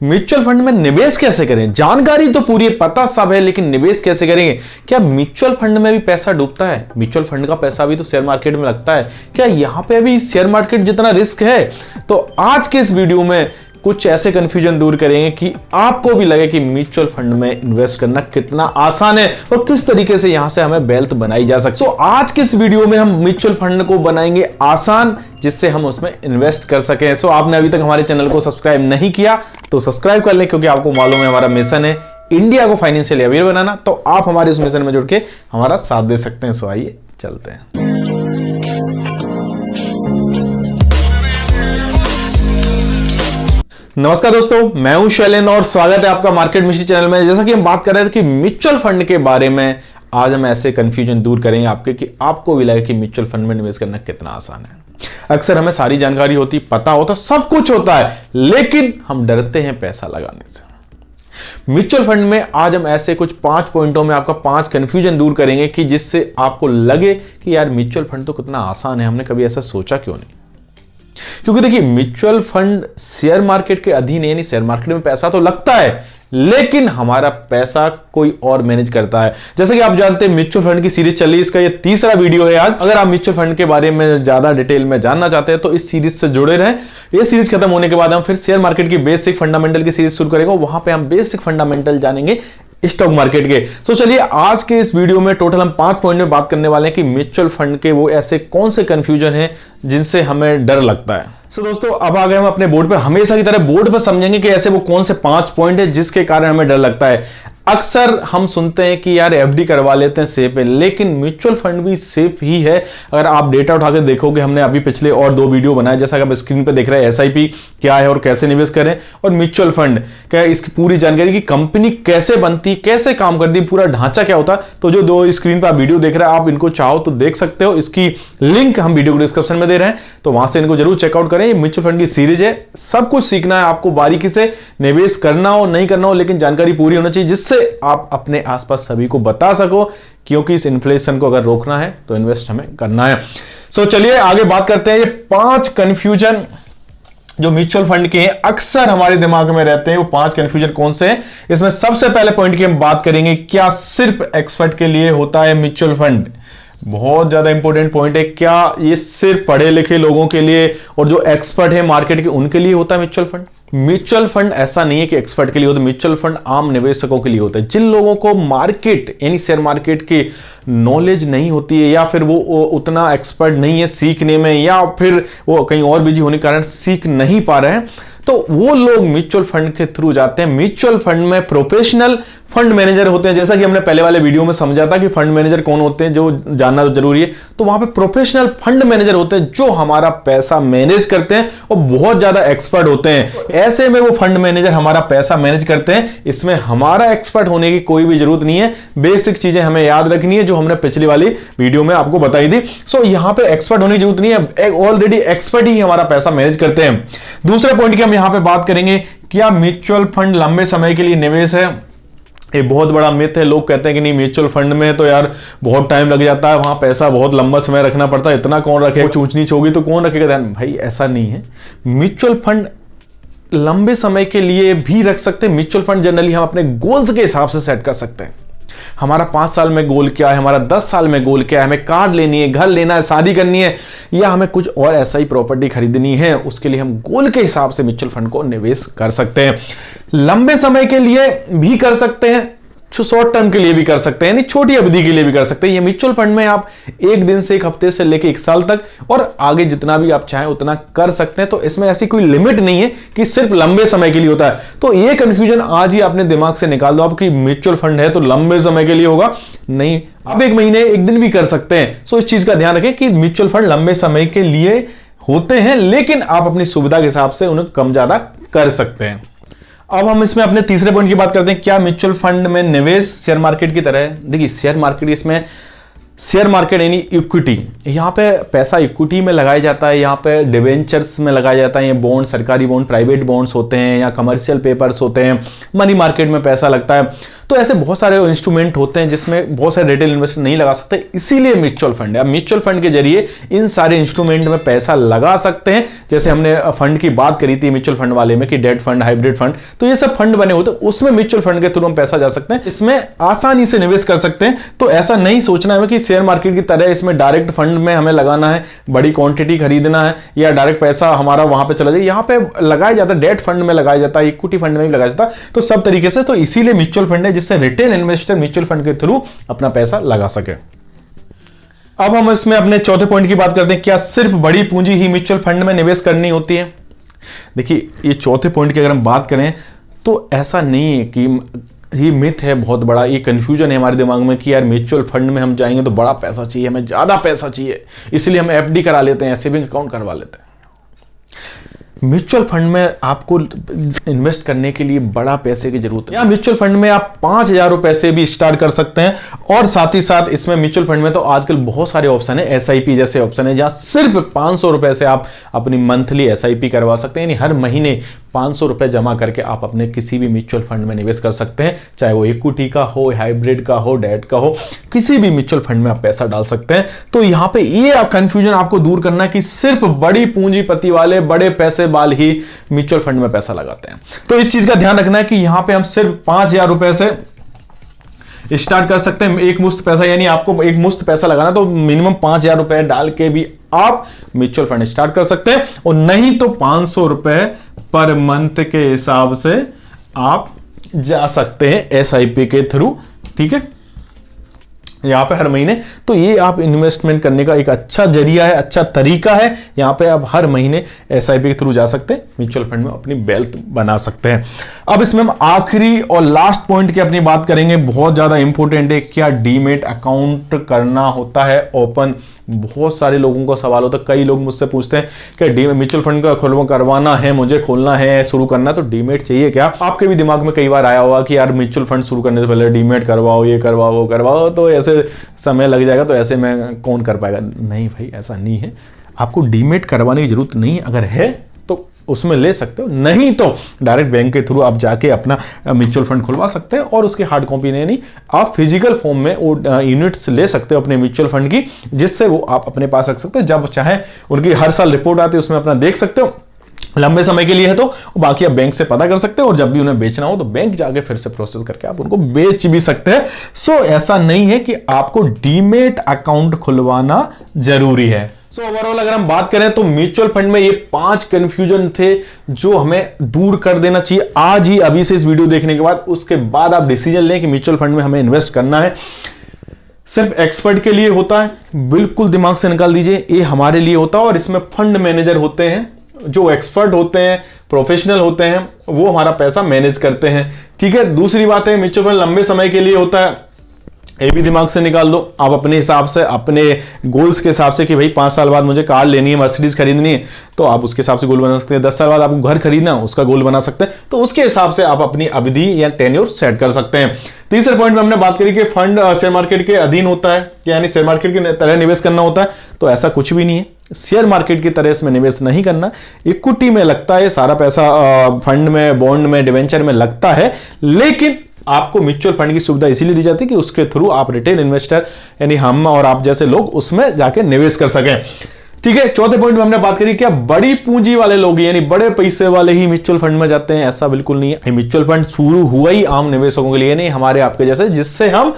Mutual fund में निवेश कैसे करें? जानकारी तो पूरी पता सब है, लेकिन निवेश कैसे करेंगे? क्या म्यूचुअल फंड में भी पैसा डूबता है? म्यूचुअल फंड का पैसा भी तो शेयर मार्केट में लगता है। क्या यहां पे भी शेयर मार्केट जितना रिस्क है? तो आज के इस वीडियो में कुछ ऐसे कंफ्यूजन दूर करेंगे कि आपको भी लगे कि म्यूचुअल फंड में इन्वेस्ट करना कितना आसान है और किस तरीके से यहां से हमें वेल्थ बनाई जा सकती है। तो आज के इस वीडियो में हम म्यूचुअल फंड को बनाएंगे आसान, जिससे हम उसमें इन्वेस्ट कर सकें। सो आपने अभी तक हमारे चैनल को सब्सक्राइब नहीं किया तो सब्सक्राइब कर लें, क्योंकि आपको मालूम है हमारा मिशन है इंडिया को फाइनेंशियली अवेयर बनाना। तो आप हमारे उस मिशन में जुड़ के हमारा साथ दे सकते हैं। सो आइए चलते हैं। नमस्कार दोस्तों, मैं हूं शैलेंद्र और स्वागत है आपका मार्केट मिशन चैनल में। जैसा कि हम बात कर रहे थे कि म्यूचुअल फंड के बारे में, आज हम ऐसे कंफ्यूजन दूर करेंगे आपके कि आपको भी लगे कि म्यूचुअल फंड में निवेश करना कितना आसान है। अक्सर हमें सारी जानकारी होती, पता होता, सब कुछ होता है, लेकिन हम डरते हैं पैसा लगाने से। म्यूचुअल फंड में आज हम ऐसे कुछ 5 पॉइंटों में आपका 5 कंफ्यूजन दूर करेंगे कि जिससे आपको लगे कि यार म्यूचुअल फंड तो कितना आसान है, हमने कभी ऐसा सोचा क्यों नहीं। क्योंकि देखिए, म्यूचुअल फंड शेयर मार्केट के अधीन है, यानी शेयर मार्केट में पैसा तो लगता है, लेकिन हमारा पैसा कोई और मैनेज करता है। जैसे कि आप जानते हैं म्यूचुअल फंड की सीरीज चल रही है, इसका ये तीसरा वीडियो है आज। अगर आप म्यूचुअल फंड के बारे में ज्यादा डिटेल में जानना चाहते हैं तो इस सीरीज से जुड़े रहें। ये सीरीज खत्म होने के बाद हम फिर शेयर मार्केट की बेसिक फंडामेंटल की सीरीज शुरू करेंगे, वहां पे हम बेसिक फंडामेंटल जानेंगे स्टॉक मार्केट के। तो चलिए, आज के इस वीडियो में टोटल हम 5 पॉइंट में बात करने वाले हैं कि म्यूचुअल फंड के वो ऐसे कौन से कंफ्यूजन हैं जिनसे हमें डर लगता है। दोस्तों, अब आ गए हम अपने बोर्ड पर। हमेशा की तरह बोर्ड पर समझेंगे कि ऐसे वो कौन से 5 पॉइंट है जिसके कारण हमें डर लगता है। अक्सर हम सुनते हैं कि यार एफडी करवा लेते हैं, सेफ है, लेकिन म्यूचुअल फंड भी सेफ ही है। अगर आप डेटा उठा के देखोगे, हमने अभी पिछले और 2 वीडियो बनाए, जैसा कि आप स्क्रीन पे देख रहे हैं, एसआईपी क्या है और कैसे निवेश करें, और म्यूचुअल फंड क्या है, इसकी पूरी जानकारी की कंपनी कैसे बनती, कैसे काम करती, पूरा ढांचा क्या होता। तो जो 2 स्क्रीन पर आप वीडियो देख रहे हैं, आप इनको चाहो तो देख सकते हो। इसकी लिंक हम वीडियो को डिस्क्रिप्शन में दे रहे हैं, तो वहां से इनको जरूर चेकआउट करें। ये म्यूचुअल फंड की सीरीज है, सब कुछ सीखना है आपको, बारीकी से निवेश करना हो नहीं करना हो, लेकिन जानकारी पूरी होनी चाहिए, जिससे आप अपने आसपास सभी को बता सको, क्योंकि इस इन्फ्लेशन को अगर रोकना है तो इन्वेस्ट हमें करना है। सो चलिए आगे बात करते हैं। ये 5 कंफ्यूजन जो म्यूचुअल फंड के हैं, अक्सर हमारे दिमाग में रहते हैं। वो 5 कंफ्यूजन कौन से हैं? इसमें सबसे पहले पॉइंट की हम बात करेंगे, क्या सिर्फ एक्सपर्ट के लिए होता है म्यूचुअल फंड? बहुत ज्यादा इंपॉर्टेंट पॉइंट है। क्या ये सिर्फ पढ़े लिखे लोगों के लिए और जो एक्सपर्ट है मार्केट के, उनके लिए होता है म्यूचुअल फंड? म्यूचुअल फंड ऐसा नहीं है कि एक्सपर्ट के लिए होता है। म्यूचुअल फंड आम निवेशकों के लिए होता है, जिन लोगों को मार्केट यानी शेयर मार्केट की नॉलेज नहीं होती है, या फिर वो उतना एक्सपर्ट नहीं है सीखने में, या फिर वो कहीं और बिजी होने के कारण सीख नहीं पा रहे हैं, तो वो लोग म्यूचुअल फंड के थ्रू जाते हैं। म्यूचुअल फंड में प्रोफेशनल फंड मैनेजर होते हैं, जैसा कि हमने पहले वाले वीडियो में समझा था कि फंड मैनेजर कौन होते हैं, जो जानना तो जरूरी है। तो वहां पे प्रोफेशनल फंड मैनेजर होते हैं जो हमारा पैसा मैनेज करते हैं और बहुत ज्यादा एक्सपर्ट होते हैं। ऐसे में वो फंड मैनेजर हमारा पैसा मैनेज करते हैं। इसमें हमारा एक्सपर्ट होने की कोई भी जरूरत नहीं है। बेसिक चीजें हमें याद रखनी है जो हमने पिछली वाली वीडियो में आपको बताई थी। सो यहां पे एक्सपर्ट होने की जरूरत नहीं है, ऑलरेडी एक्सपर्ट ही हमारा पैसा मैनेज करते हैं। दूसरे पॉइंट की हम यहां पे बात करेंगे, क्या म्यूचुअल फंड लंबे समय के लिए निवेश है? ये बहुत बड़ा मिथ है। लोग कहते हैं कि नहीं, म्यूचुअल फंड में तो यार बहुत टाइम लग जाता है, वहां पैसा बहुत लंबा समय रखना पड़ता है, इतना कौन रखेगा, कुछ ऊंच नीच होगी तो कौन रखेगा ध्यान। भाई ऐसा नहीं है। म्यूचुअल फंड लंबे समय के लिए भी रख सकते हैं। म्यूचुअल फंड जनरली हम अपने गोल्स के हिसाब से सेट कर सकते हैं। हमारा 5 साल में गोल क्या है, हमारा 10 साल में गोल क्या है, हमें कार लेनी है, घर लेना है, शादी करनी है, या हमें कुछ और ऐसा ही प्रॉपर्टी खरीदनी है, उसके लिए हम गोल के हिसाब से म्यूचुअल फंड को निवेश कर सकते हैं। लंबे समय के लिए भी कर सकते हैं, शॉर्ट टर्म के लिए भी कर सकते हैं, यानी छोटी अवधि के लिए भी कर सकते हैं। ये म्यूचुअल फंड में आप 1 दिन से 1 हफ्ते से लेकर 1 साल तक और आगे जितना भी आप चाहें उतना कर सकते हैं। तो इसमें ऐसी कोई लिमिट नहीं है कि सिर्फ लंबे समय के लिए होता है। तो ये कंफ्यूजन आज ही अपने दिमाग से निकाल दो आप कि म्यूचुअल फंड है तो लंबे समय के लिए होगा। नहीं, आप 1 महीने 1 दिन भी कर सकते हैं। सो इस चीज का ध्यान रखें कि म्यूचुअल फंड लंबे समय के लिए होते हैं, लेकिन आप अपनी सुविधा के हिसाब से उन्हें कम ज्यादा कर सकते हैं। अब हम इसमें अपने तीसरे पॉइंट की बात करते हैं, क्या म्यूचुअल फंड में निवेश शेयर मार्केट की तरह है? देखिए, शेयर मार्केट, इसमें शेयर मार्केट यानी इक्विटी, यहाँ पे पैसा इक्विटी में लगाया जाता है, यहाँ पे डिवेंचर्स में लगाया जाता है। ये बॉन्ड, सरकारी बॉन्ड, प्राइवेट बॉन्ड्स होते हैं, या कमर्शियल पेपर्स होते हैं, मनी मार्केट में पैसा लगता है। तो ऐसे बहुत सारे इंस्ट्रूमेंट होते हैं जिसमें बहुत सारे रिटेल इन्वेस्टर नहीं लगा सकते, इसीलिए म्यूचुअल फंड है। अब म्यूचुअल फंड के जरिए इन सारे इंस्ट्रूमेंट में पैसा लगा सकते हैं। जैसे हमने फंड की बात करी थी म्यूचुअल फंड वाले में कि डेट फंड, हाइब्रिड फंड, तो ये सब फंड बने होते हैं, उसमें म्यूचुअल फंड के थ्रू हम पैसा जा सकते हैं, इसमें आसानी से निवेश कर सकते हैं। तो ऐसा नहीं सोचना है कि शेयर मार्केट की तरह इसमें डायरेक्ट फंड में हमें लगाना है, बड़ी क्वांटिटी खरीदना है या डायरेक्ट पैसा हमारा वहां पे चला जाए। यहां पे लगाया जाता है, डेट फंड में लगाया जाता है, इक्विटी फंड में भी लगाया जाता है, तो सब तरीके से। तो इसीलिए म्यूचुअल फंड है जिससे रिटेल इन्वेस्टर म्यूचुअल फंड के थ्रू अपना पैसा लगा सके। अब हम इसमें अपने चौथे पॉइंट की बात करते हैं, क्या सिर्फ बड़ी पूंजी ही म्यूचुअल फंड में निवेश करनी होती है? देखिए, ये चौथे पॉइंट की अगर हम बात करें तो ऐसा नहीं है कि ये मिथ है बहुत बड़ा, ये कंफ्यूजन है हमारे दिमाग में कि यार म्यूचुअल फंड में हम जाएंगे तो बड़ा पैसा चाहिए, हमें ज्यादा पैसा चाहिए, इसलिए हम एफडी करा लेते हैं, सेविंग अकाउंट करवा लेते हैं। म्यूचुअल फंड में आपको इन्वेस्ट करने के लिए बड़ा पैसे की जरूरत है। या म्यूचुअल फंड में आप 5,000 रुपए से भी स्टार्ट कर सकते हैं, और साथ ही साथ इसमें म्यूचुअल फंड में तो आजकल बहुत सारे ऑप्शन है, एसआईपी जैसे ऑप्शन है, जहां सिर्फ 500 रुपए से आप अपनी मंथली एसआईपी करवा सकते हैं, यानी हर महीने 500 रुपए जमा करके आप अपने किसी भी म्यूचुअल फंड में निवेश कर सकते हैं, चाहे वो इक्विटी का हो, हाइब्रिड का हो, डेट का हो, किसी भी म्यूचुअल फंड में आप पैसा डाल सकते हैं। तो यहां पे ये कंफ्यूजन आपको दूर करना कि सिर्फ बड़ी पूंजीपति वाले, बड़े पैसे वाले ही म्यूचुअल फंड में पैसा लगाते हैं। तो इस चीज का ध्यान रखना है कि यहां पे हम सिर्फ 5,000 रुपए से स्टार्ट कर सकते हैं, एक मुश्त पैसा, यानी आपको एक मुश्त पैसा लगाना तो मिनिमम 5,000 रुपए डाल के भी आप म्यूचुअल फंड स्टार्ट कर सकते हैं, और नहीं तो 500 रुपए पर मंथ के हिसाब से आप जा सकते हैं एसआईपी के थ्रू, ठीक है, यहां पे हर महीने। तो ये आप इन्वेस्टमेंट करने का एक अच्छा जरिया है, अच्छा तरीका है। यहां पे आप हर महीने एसआईपी के थ्रू जा सकते हैं, म्यूचुअल फंड में अपनी वेल्थ बना सकते हैं। अब इसमें हम आखिरी और लास्ट पॉइंट की अपनी बात करेंगे, बहुत ज्यादा इंपॉर्टेंट है, क्या डीमेट अकाउंट करना होता है ओपन? बहुत सारे लोगों का सवाल होता है, कई लोग मुझसे पूछते हैं कि म्यूचुअल फंड का करवाना है, मुझे खोलना है, शुरू करना है, तो डीमेट चाहिए क्या? आपके भी दिमाग में कई बार आया होगा कि यार म्यूचुअल फंड शुरू करने से पहले डीमेट करवाओ, ये करवाओ, वो करवाओ, तो ऐसे समय लग जाएगा, तो ऐसे में कौन कर पाएगा? नहीं भाई, ऐसा नहीं है। आपको डीमेट करवाने की जरूरत नहीं है, अगर है तो उसमें ले सकते हो, नहीं तो डायरेक्ट बैंक के थ्रू आप जाके अपना म्यूचुअल फंड खुलवा सकते हैं, और उसकी हार्ड कॉपी नहीं, आप फिजिकल फॉर्म में वो यूनिट्स ले सकते हो अपने म्यूचुअल फंड की, जिससे वो आप अपने पास रख सकते हो। जब चाहे उनकी हर साल रिपोर्ट आती है, उसमें अपना देख सकते हो, लंबे समय के लिए है तो बाकी आप बैंक से पता कर सकते हो, और जब भी उन्हें बेचना हो तो बैंक जाके फिर से प्रोसेस करके आप उनको बेच भी सकते हैं। सो ऐसा नहीं है कि आपको डीमेट अकाउंट खुलवाना जरूरी है। सो ओवरऑल अगर हम बात करें तो म्यूचुअल फंड में ये 5 कंफ्यूजन थे जो हमें दूर कर देना चाहिए आज ही, अभी से इस वीडियो देखने के बाद। उसके बाद आप डिसीजन लें कि म्यूचुअल फंड में हमें इन्वेस्ट करना है। सिर्फ एक्सपर्ट के लिए होता है, बिल्कुल दिमाग से निकाल दीजिए, ये हमारे लिए होता है, और इसमें फंड मैनेजर होते हैं जो एक्सपर्ट होते हैं, प्रोफेशनल होते हैं, वो हमारा पैसा मैनेज करते हैं, ठीक है। दूसरी बात है, म्यूचुअल फंड लंबे समय के लिए होता है, ये भी दिमाग से निकाल दो। आप अपने हिसाब से, अपने गोल्स के हिसाब से कि भाई 5 साल बाद मुझे कार लेनी है, मर्सिडीज खरीदनी है, तो आप उसके हिसाब से गोल बना सकते हैं। 10 साल बाद आपको घर खरीदना है, उसका गोल बना सकते हैं, तो उसके हिसाब से आप अपनी अवधि या टेन्योर सेट कर सकते हैं। तीसरे पॉइंट में हमने बात करी कि फंड शेयर मार्केट के अधीन होता है, यानी शेयर मार्केट की तरह निवेश करना होता है, तो ऐसा कुछ भी नहीं है। शेयर मार्केट की तरह इसमें निवेश नहीं करना, इक्विटी में लगता है सारा पैसा, फंड में, बॉन्ड में, डिवेंचर में लगता है, लेकिन आपको म्यूचुअल फंड की सुविधा इसीलिए दी जाती है कि उसके थ्रू आप रिटेल इन्वेस्टर, यानी हम और आप जैसे लोग उसमें जाके निवेश कर सकें, ठीक है। चौथे पॉइंट में हमने बात करी क्या बड़ी पूंजी वाले लोग यानी बड़े पैसे वाले ही म्यूचुअल फंड में जाते हैं, ऐसा बिल्कुल नहीं है। म्यूचुअल फंड शुरू हुआ ही आम निवेशकों के लिए नहीं, हमारे आपके जैसे, जिससे हम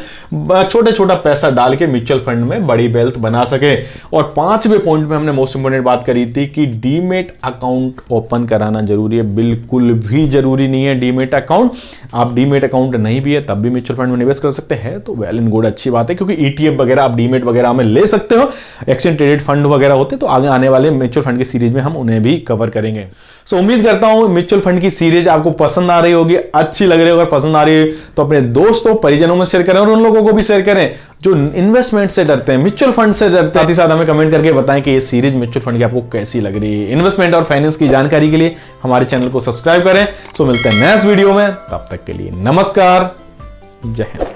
छोटा छोटा पैसा डाल के म्यूचुअल फंड में बड़ी वेल्थ बना सके। और 5वें पॉइंट में हमने मोस्ट इंपोर्टेंट बात करी थी कि डीमेट अकाउंट ओपन कराना जरूरी है, बिल्कुल भी जरूरी नहीं है डीमेट अकाउंट। आप डीमेट अकाउंट नहीं भी है तब भी म्यूचुअल फंड में निवेश कर सकते हैं, तो वेल एंड गुड, अच्छी बात है, क्योंकि ईटीएफ वगैरह आप डीमेट वगैरह में ले सकते हो, एक्सचेंज ट्रेडेड फंड वगैरह होते, तो आगे आने वाले म्यूचुअल फंड की सीरीज में हम उन्हें भी कवर करेंगे। सो उम्मीद करता हूं म्यूचुअल फंड की सीरीज आपको पसंद आ रही होगी, अच्छी लग रही होगी। अगर पसंद आ रही है तो अपने दोस्तों, परिजनों में शेयर करें, और उन लोगों को भी शेयर करें जो इन्वेस्टमेंट से डरते हैं, म्यूचुअल फंड से डरते हैं। साथ ही साथ हमें कमेंट करके बताएं कि ये सीरीज म्यूचुअल फंड की आपको कैसी लग रही है। इन्वेस्टमेंट और फाइनेंस की जानकारी के लिए हमारे चैनल को सब्सक्राइब करें। सो मिलते हैं नेक्स्ट वीडियो में, तब तक के लिए नमस्कार, जय हिंद।